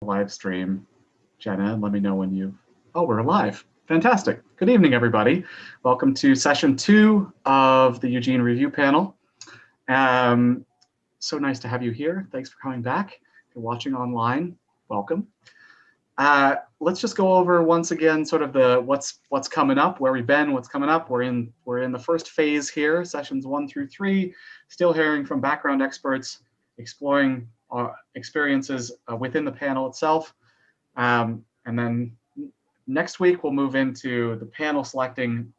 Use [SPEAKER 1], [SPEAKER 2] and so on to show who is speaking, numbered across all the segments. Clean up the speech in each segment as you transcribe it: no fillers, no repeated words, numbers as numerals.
[SPEAKER 1] Live stream. Jenna, let me know when you. Oh, we're live. Fantastic. Good evening, everybody. Welcome to session 2 of the Eugene review panel. So nice to have you here. Thanks for coming back. If you're watching online, welcome. Let's just go over once again sort of the what's coming up, where we've been, what's coming up. We're in the first phase here, sessions 1 through 3, still hearing from background experts, exploring experiences within the panel itself. And then next week, we'll move into the panel selecting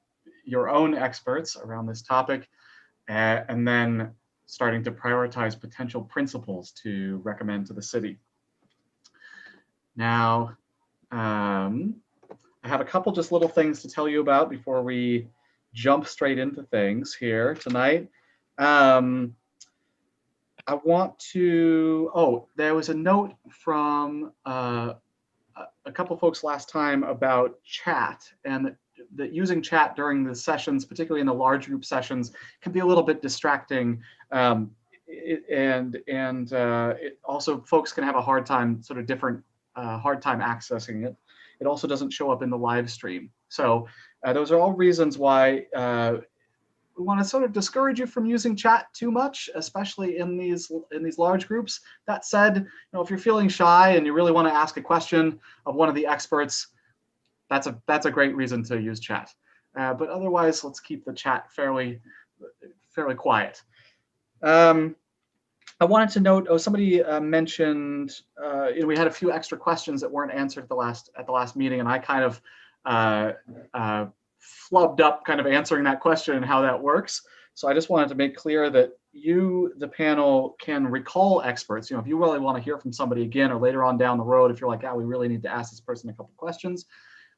[SPEAKER 1] your own experts around this topic, and then starting to prioritize potential principles to recommend to the city. Now, I have a couple just little things to tell you about before we jump straight into things here tonight. I want to, there was a note from a couple folks last time about chat, and that using chat during the sessions, particularly in the large group sessions, can be a little bit distracting. It also, folks can have a hard time, hard time accessing it. It also doesn't show up in the live stream. So those are all reasons why we want to sort of discourage you from using chat too much, especially in these large groups. That said, if you're feeling shy and you really want to ask a question of one of the experts, that's a great reason to use chat. But otherwise, let's keep the chat fairly quiet. I wanted to note, somebody mentioned, we had a few extra questions that weren't answered at the last meeting, and I kind of flubbed up kind of answering that question and how that works. So I just wanted to make clear that you, the panel, can recall experts. If you really want to hear from somebody again, or later on down the road, if you're like, we really need to ask this person a couple questions,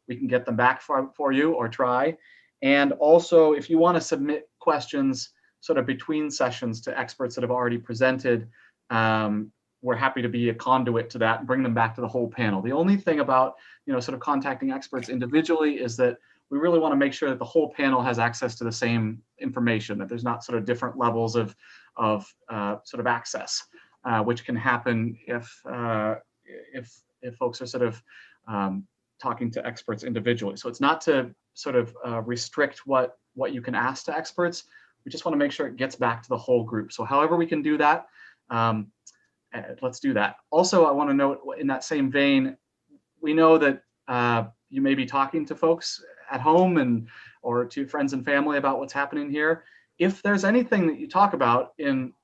[SPEAKER 1] we can get them back for you or try. And also, if you want to submit questions sort of between sessions to experts that have already presented, we're happy to be a conduit to that and bring them back to the whole panel. The only thing about, sort of contacting experts individually is that we really want to make sure that the whole panel has access to the same information, that there's not sort of different levels of sort of access, which can happen if folks are sort of talking to experts individually. So it's not to sort of restrict what you can ask to experts. We just want to make sure it gets back to the whole group. So however we can do that, let's do that. Also, I want to note in that same vein, we know that you may be talking to folks at home or to friends and family about what's happening here. If there's anything that you talk about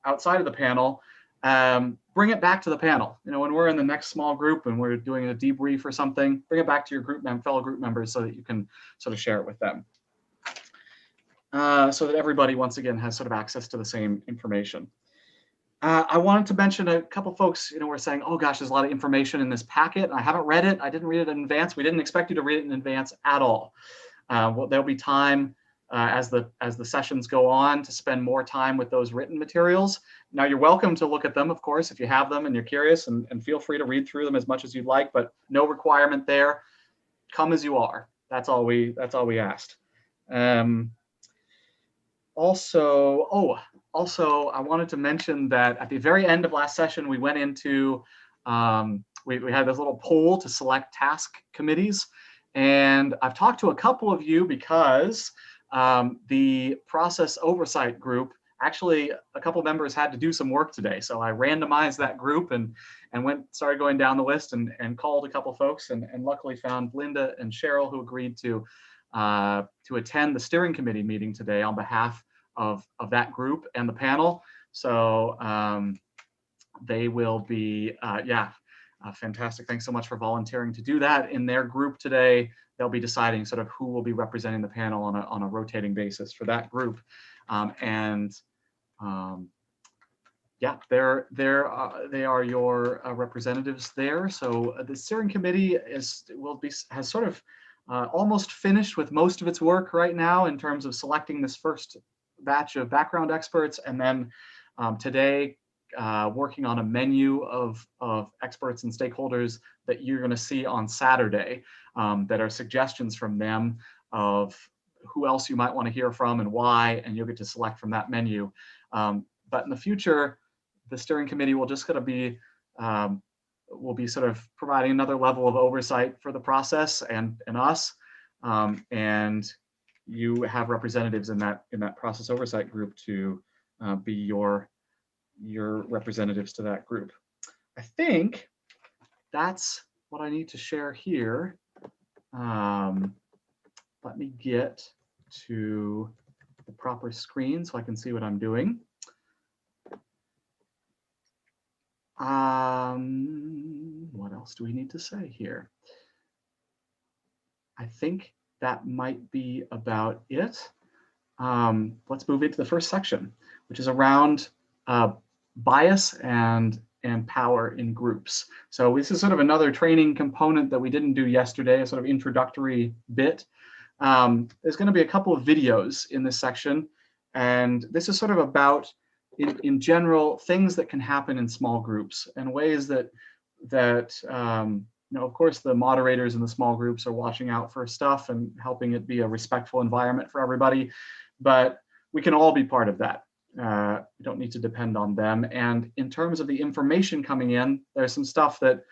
[SPEAKER 1] outside of the panel, bring it back to the panel. When we're in the next small group and we're doing a debrief or something, bring it back to your fellow group members so that you can sort of share it with them. So that everybody, once again, has sort of access to the same information. I wanted to mention a couple folks, were saying, oh gosh, there's a lot of information in this packet. I haven't read it. I didn't read it in advance. We didn't expect you to read it in advance at all. There'll be time as the sessions go on to spend more time with those written materials. Now, you're welcome to look at them, of course, if you have them and you're curious, and feel free to read through them as much as you'd like, but no requirement there. Come as you are. That's all we asked. Also, I wanted to mention that at the very end of last session, we went into, we had this little poll to select task committees. And I've talked to a couple of you because the process oversight group, actually a couple members had to do some work today. So I randomized that group and started going down the list and called a couple folks and luckily found Linda and Cheryl who agreed to attend the steering committee meeting today on behalf of that group and the panel. So they will be, fantastic. Thanks so much for volunteering to do that. In their group today, they'll be deciding sort of who will be representing the panel on a rotating basis for that group. They are your representatives there. So the steering committee has sort of almost finished with most of its work right now in terms of selecting this first batch of background experts, and then today working on a menu of experts and stakeholders that you're going to see on Saturday that are suggestions from them of who else you might want to hear from and why, and you'll get to select from that menu. But in the future, the steering committee will just going to be will be sort of providing another level of oversight for the process and us. And you have representatives in that process oversight group to be your representatives to that group. I think that's what I need to share here. Let me get to the proper screen so I can see what I'm doing. What else do we need to say here? I think that might be about it. Let's move into the first section, which is around bias and power in groups. So this is sort of another training component that we didn't do yesterday, a sort of introductory bit. There's going to be a couple of videos in this section, and this is sort of about, in general, things that can happen in small groups and ways that of course, the moderators in the small groups are watching out for stuff and helping it be a respectful environment for everybody, but we can all be part of that. We don't need to depend on them. And in terms of the information coming in, there's some stuff that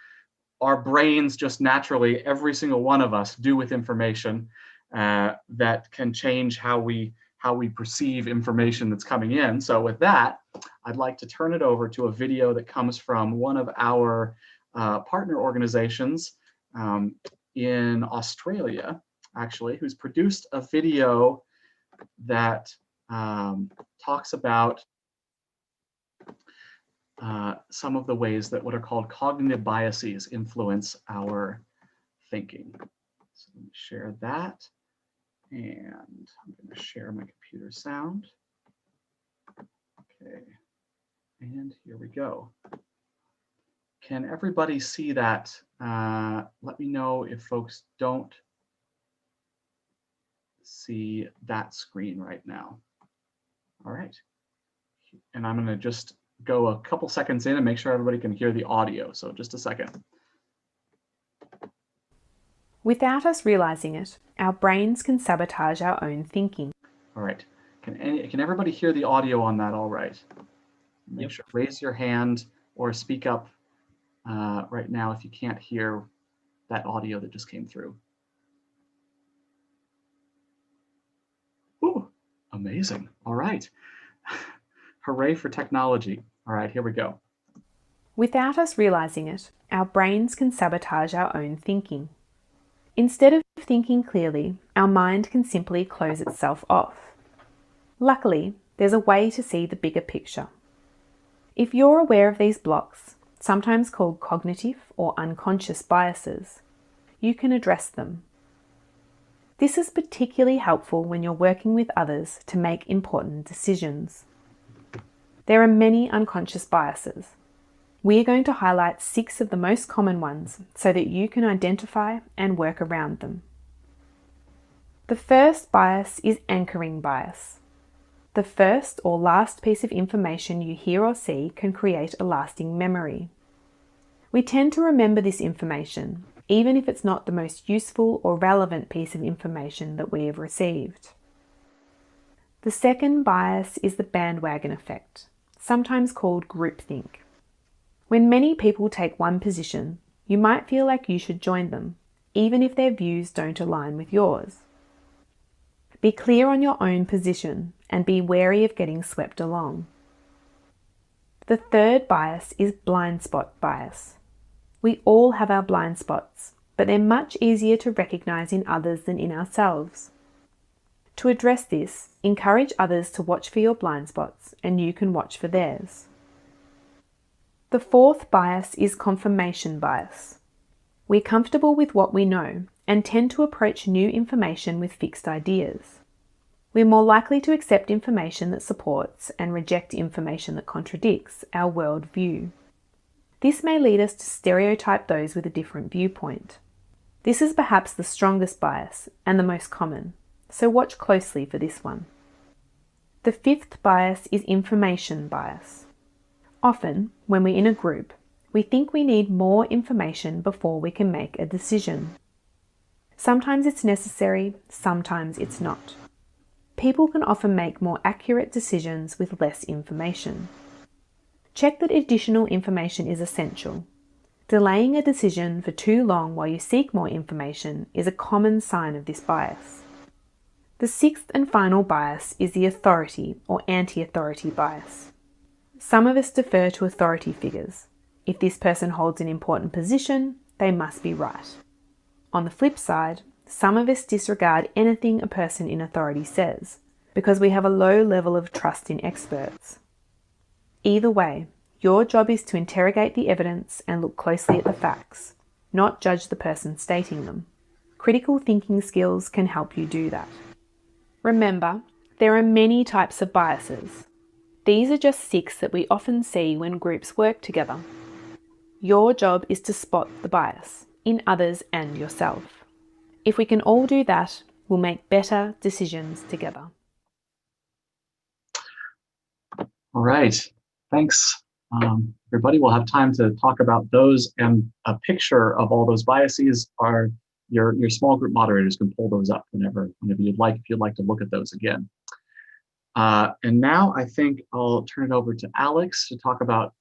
[SPEAKER 1] our brains just naturally, every single one of us, do with information that can change how we perceive information that's coming in. So with that, I'd like to turn it over to a video that comes from one of our partner organizations in Australia, actually, who's produced a video that talks about some of the ways that what are called cognitive biases influence our thinking. So let me share that. And I'm going to share my computer sound. Okay, and here we go. Can everybody see that? Let me know if folks don't see that screen right now. All right. And I'm going to just go a couple seconds in and make sure everybody can hear the audio. So just a second.
[SPEAKER 2] Without us realizing it, our brains can sabotage our own thinking.
[SPEAKER 1] All right. Can everybody hear the audio on that all right? Make sure, raise your hand or speak up right now if you can't hear that audio that just came through. Ooh, amazing. All right. Hooray for technology. All right, here we go.
[SPEAKER 2] Without us realizing it, our brains can sabotage our own thinking. Instead of thinking clearly, our mind can simply close itself off. Luckily, there's a way to see the bigger picture. If you're aware of these blocks, sometimes called cognitive or unconscious biases, you can address them. This is particularly helpful when you're working with others to make important decisions. There are many unconscious biases. We are going to highlight 6 of the most common ones so that you can identify and work around them. The first bias is anchoring bias. The first or last piece of information you hear or see can create a lasting memory. We tend to remember this information, even if it's not the most useful or relevant piece of information that we have received. The second bias is the bandwagon effect, sometimes called groupthink. When many people take one position, you might feel like you should join them, even if their views don't align with yours. Be clear on your own position and be wary of getting swept along. The third bias is blind spot bias. We all have our blind spots, but they're much easier to recognize in others than in ourselves. To address this, encourage others to watch for your blind spots, and you can watch for theirs. The fourth bias is confirmation bias. We're comfortable with what we know and tend to approach new information with fixed ideas. We're more likely to accept information that supports and reject information that contradicts our worldview. This may lead us to stereotype those with a different viewpoint. This is perhaps the strongest bias and the most common, so watch closely for this one. The fifth bias is information bias. Often, when we're in a group, we think we need more information before we can make a decision. Sometimes it's necessary, sometimes it's not. People can often make more accurate decisions with less information. Check that additional information is essential. Delaying a decision for too long while you seek more information is a common sign of this bias. The sixth and final bias is the authority or anti-authority bias. Some of us defer to authority figures. If this person holds an important position, they must be right. On the flip side, some of us disregard anything a person in authority says because we have a low level of trust in experts. Either way, your job is to interrogate the evidence and look closely at the facts, not judge the person stating them. Critical thinking skills can help you do that. Remember, there are many types of biases. These are just 6 that we often see when groups work together. Your job is to spot the bias in others and yourself. If we can all do that, we'll make better decisions together.
[SPEAKER 1] All right, thanks. Everybody will have time to talk about those, and a picture of all those biases are your small group moderators can pull those up whenever you'd like, if you'd like to look at those again. And now I think I'll turn it over to Alex to talk about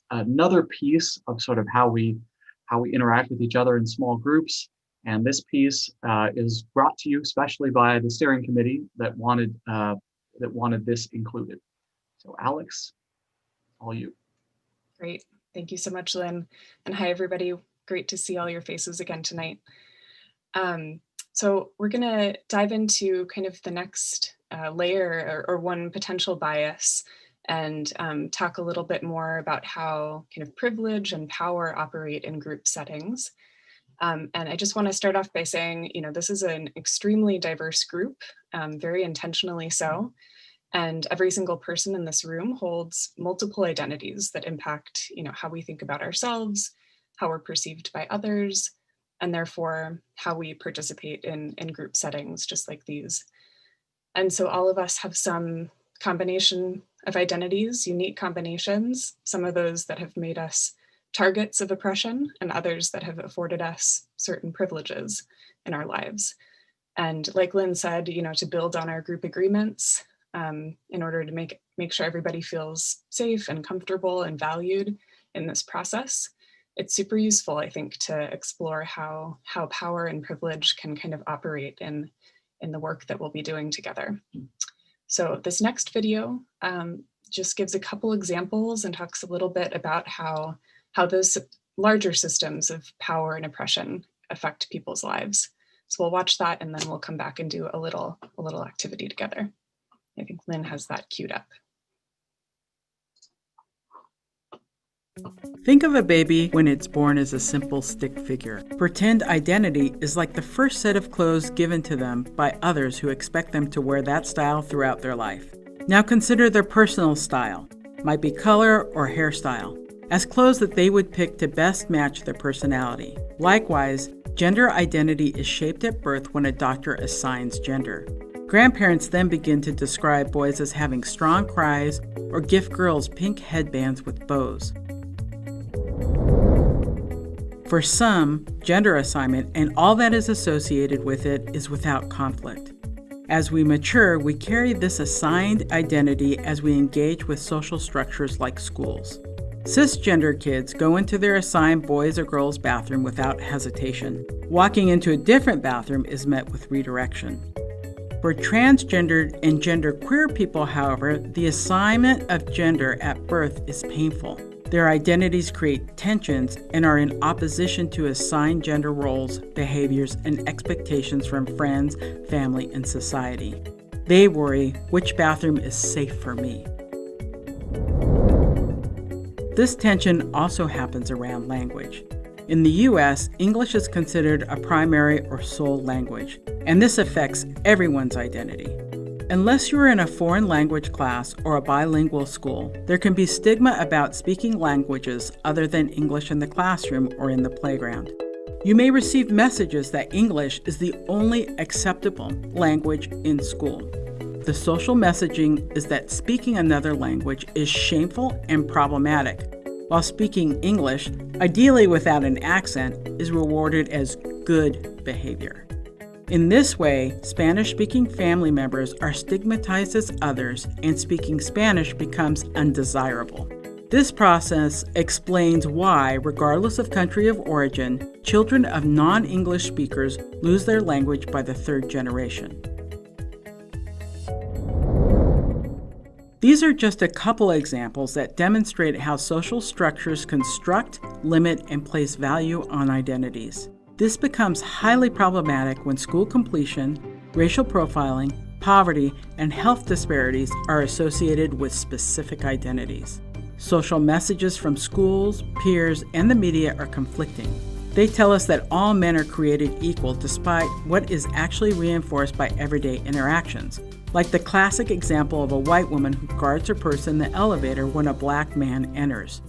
[SPEAKER 1] another piece of sort of how we interact with each other in small groups. And this piece is brought to you especially by the steering committee that wanted this included. So Alex, all you.
[SPEAKER 3] Great. Thank you so much, Lynn. And hi, everybody. Great to see all your faces again tonight. So we're going to dive into kind of the next layer or one potential bias and talk a little bit more about how kind of privilege and power operate in group settings. And I just want to start off by saying, this is an extremely diverse group, very intentionally so. And every single person in this room holds multiple identities that impact, how we think about ourselves, how we're perceived by others, and therefore how we participate in group settings just like these. And so all of us have some combination of identities, unique combinations, some of those that have made us targets of oppression and others that have afforded us certain privileges in our lives. And like Lynn said, to build on our group agreements, in order to make sure everybody feels safe and comfortable and valued in this process. It's super useful, I think, to explore how power and privilege can kind of operate in the work that we'll be doing together. So this next video just gives a couple examples and talks a little bit about how those larger systems of power and oppression affect people's lives. So we'll watch that and then we'll come back and do a little activity together. I think Lynn has that queued up.
[SPEAKER 4] Think of a baby when it's born as a simple stick figure. Pretend identity is like the first set of clothes given to them by others who expect them to wear that style throughout their life. Now consider their personal style, might be color or hairstyle, as clothes that they would pick to best match their personality. Likewise, gender identity is shaped at birth when a doctor assigns gender. Grandparents then begin to describe boys as having strong cries or gift girls pink headbands with bows. For some, gender assignment and all that is associated with it is without conflict. As we mature, we carry this assigned identity as we engage with social structures like schools. Cisgender kids go into their assigned boys or girls bathroom without hesitation. Walking into a different bathroom is met with redirection. For transgendered and genderqueer people, however, the assignment of gender at birth is painful. Their identities create tensions and are in opposition to assigned gender roles, behaviors, and expectations from friends, family, and society. They worry, which bathroom is safe for me? This tension also happens around language. In the US, English is considered a primary or sole language, and this affects everyone's identity. Unless you're in a foreign language class or a bilingual school, there can be stigma about speaking languages other than English in the classroom or in the playground. You may receive messages that English is the only acceptable language in school. The social messaging is that speaking another language is shameful and problematic, while speaking English, ideally without an accent, is rewarded as good behavior. In this way, Spanish-speaking family members are stigmatized as others, and speaking Spanish becomes undesirable. This process explains why, regardless of country of origin, children of non-English speakers lose their language by the third generation. These are just a couple examples that demonstrate how social structures construct, limit, and place value on identities. This becomes highly problematic when school completion, racial profiling, poverty, and health disparities are associated with specific identities. Social messages from schools, peers, and the media are conflicting. They tell us that all men are created equal despite what is actually reinforced by everyday interactions, like the classic example of a white woman who guards her purse in the elevator when a black man enters.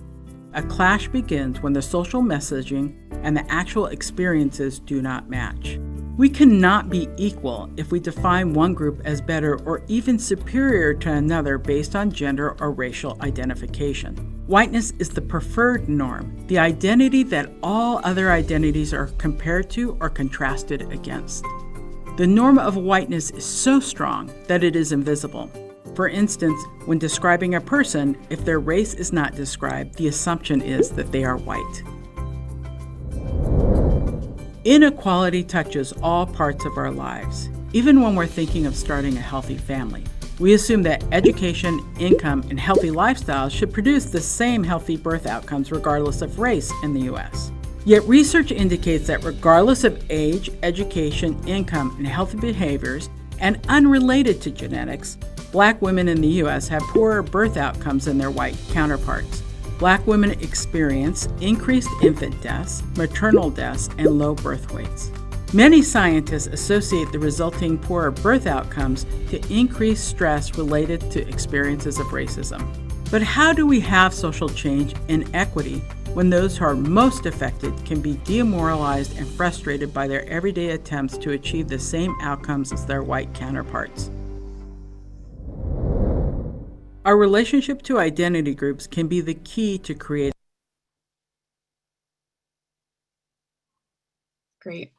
[SPEAKER 4] A clash begins when the social messaging and the actual experiences do not match. We cannot be equal if we define one group as better or even superior to another based on gender or racial identification. Whiteness is the preferred norm, the identity that all other identities are compared to or contrasted against. The norm of whiteness is so strong that it is invisible. For instance, when describing a person, if their race is not described, the assumption is that they are white. Inequality touches all parts of our lives. Even when we're thinking of starting a healthy family, we assume that education, income, and healthy lifestyles should produce the same healthy birth outcomes regardless of race in the U.S. Yet research indicates that regardless of age, education, income, and healthy behaviors, and unrelated to genetics, Black women in the U.S. have poorer birth outcomes than their white counterparts. Black women experience increased infant deaths, maternal deaths, and low birth weights. Many scientists associate the resulting poorer birth outcomes to increased stress related to experiences of racism. But how do we have social change and equity when those who are most affected can be demoralized and frustrated by their everyday attempts to achieve the same outcomes as their white counterparts? Our relationship to identity groups can be the key to create.
[SPEAKER 3] Great.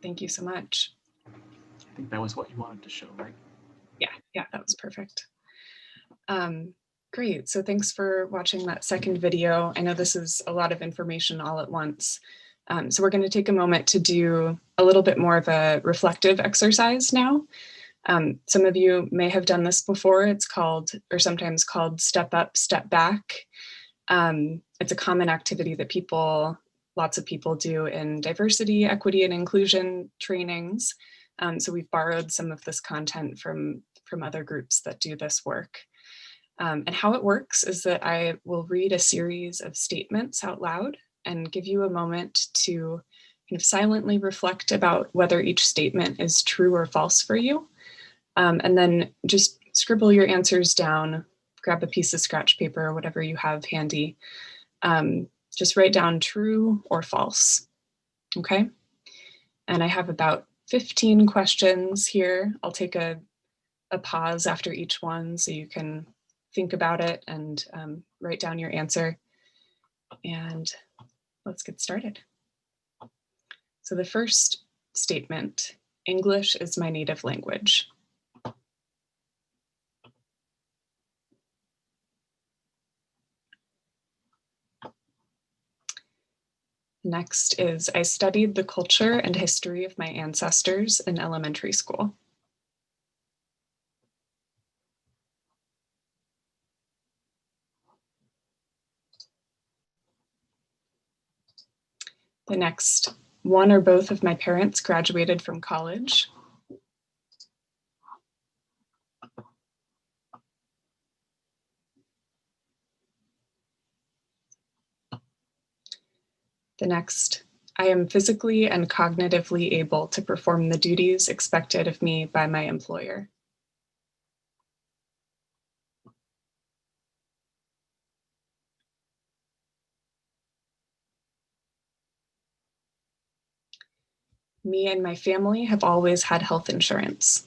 [SPEAKER 3] Thank you so much.
[SPEAKER 1] I think that was what you wanted to show, right?
[SPEAKER 3] Yeah, that was perfect. Great. So thanks for watching that second video. I know this is a lot of information all at once. So we're going to take a moment to do a little bit more of a reflective exercise now. Some of you may have done this before. It's called, or sometimes called, step up, step back. It's a common activity that lots of people do in diversity, equity, and inclusion trainings. So we've borrowed some of this content from other groups that do this work. And how it works is that I will read a series of statements out loud and give you a moment to kind of silently reflect about whether each statement is true or false for you. And then just scribble your answers down, grab a piece of scratch paper or whatever you have handy. Just write down true or false, okay? And I have about 15 questions here. I'll take a pause after each one so you can think about it and write down your answer. And let's get started. So the first statement, English is my native language. Next is, I studied the culture and history of my ancestors in elementary school. The next, one or both of my parents graduated from college. The next, I am physically and cognitively able to perform the duties expected of me by my employer. Me and my family have always had health insurance.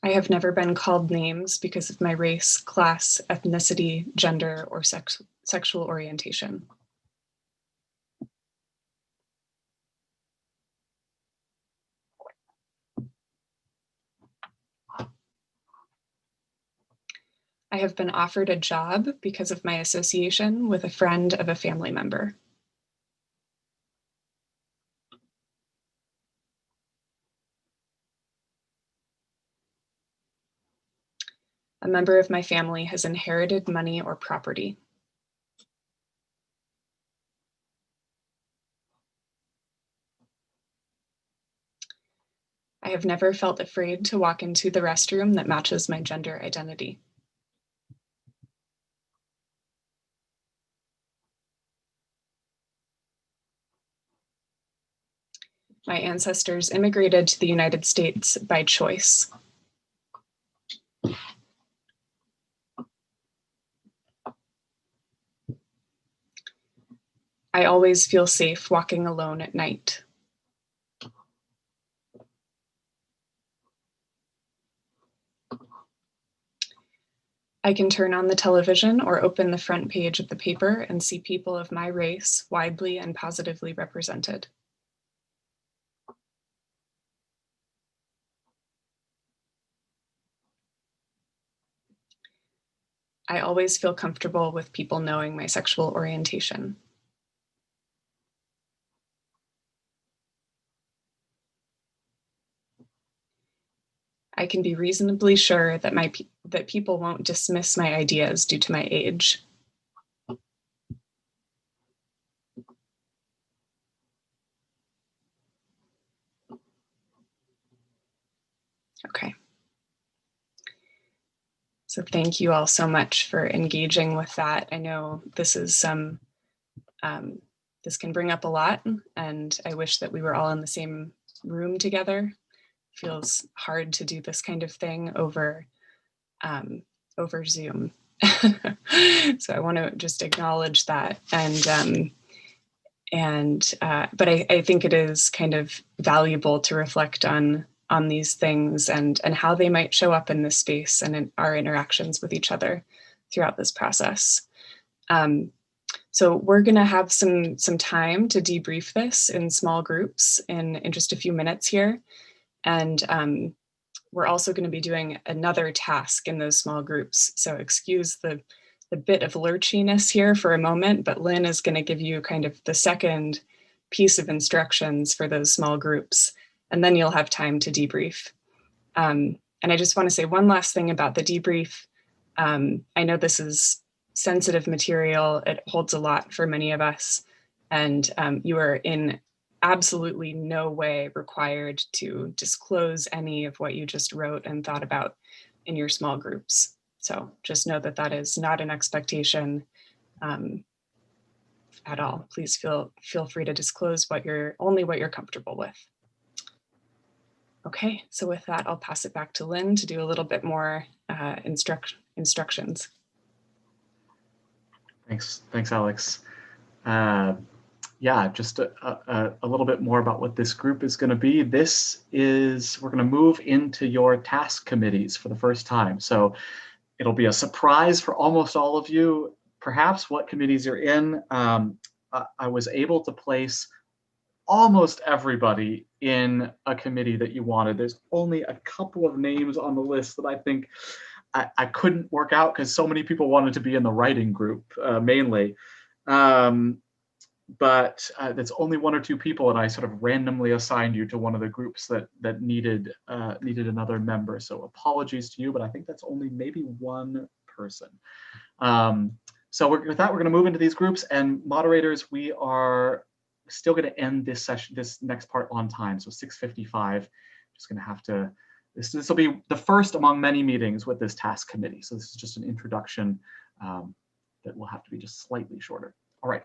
[SPEAKER 3] I have never been called names because of my race, class, ethnicity, gender, or sexual orientation. I have been offered a job because of my association with a friend of a family member. A member of my family has inherited money or property. I have never felt afraid to walk into the restroom that matches my gender identity. My ancestors immigrated to the United States by choice. I always feel safe walking alone at night. I can turn on the television or open the front page of the paper and see people of my race widely and positively represented. I always feel comfortable with people knowing my sexual orientation. I can be reasonably sure that that people won't dismiss my ideas due to my age. Okay. So thank you all so much for engaging with that. I know this is this can bring up a lot, and I wish that we were all in the same room together. It feels hard to do this kind of thing over Zoom. So I want to just acknowledge that, but I think it is kind of valuable to reflect on these things and how they might show up in this space and in our interactions with each other throughout this process. So we're going to have some time to debrief this in small groups in just a few minutes here. And we're also going to be doing another task in those small groups. So excuse the bit of lurchiness here for a moment, but Lynn is going to give you kind of the second piece of instructions for those small groups, and then you'll have time to debrief. And I just want to say one last thing about the debrief. I know this is sensitive material. It holds a lot for many of us, and you are in absolutely no way required to disclose any of what you just wrote and thought about in your small groups. So just know that that is not an expectation at all. Please feel free to disclose only what you're comfortable with. Okay, so with that, I'll pass it back to Lynn to do a little bit more instructions.
[SPEAKER 1] Thanks, Alex. Yeah, just a little bit more about what this group is going to be. We're going to move into your task committees for the first time. So it'll be a surprise for almost all of you, perhaps what committees you're in. I was able to place almost everybody in a committee that you wanted. There's only a couple of names on the list that I think I couldn't work out because so many people wanted to be in the writing group mainly. But that's only one or two people, and I sort of randomly assigned you to one of the groups that needed another member. So apologies to you, but I think that's only maybe one person. So with that, we're going to move into these groups, and moderators, we are still going to end this session, this next part on time. So 6:55. Just going to have to. This will be the first among many meetings with this task committee. So this is just an introduction that will have to be just slightly shorter. All right.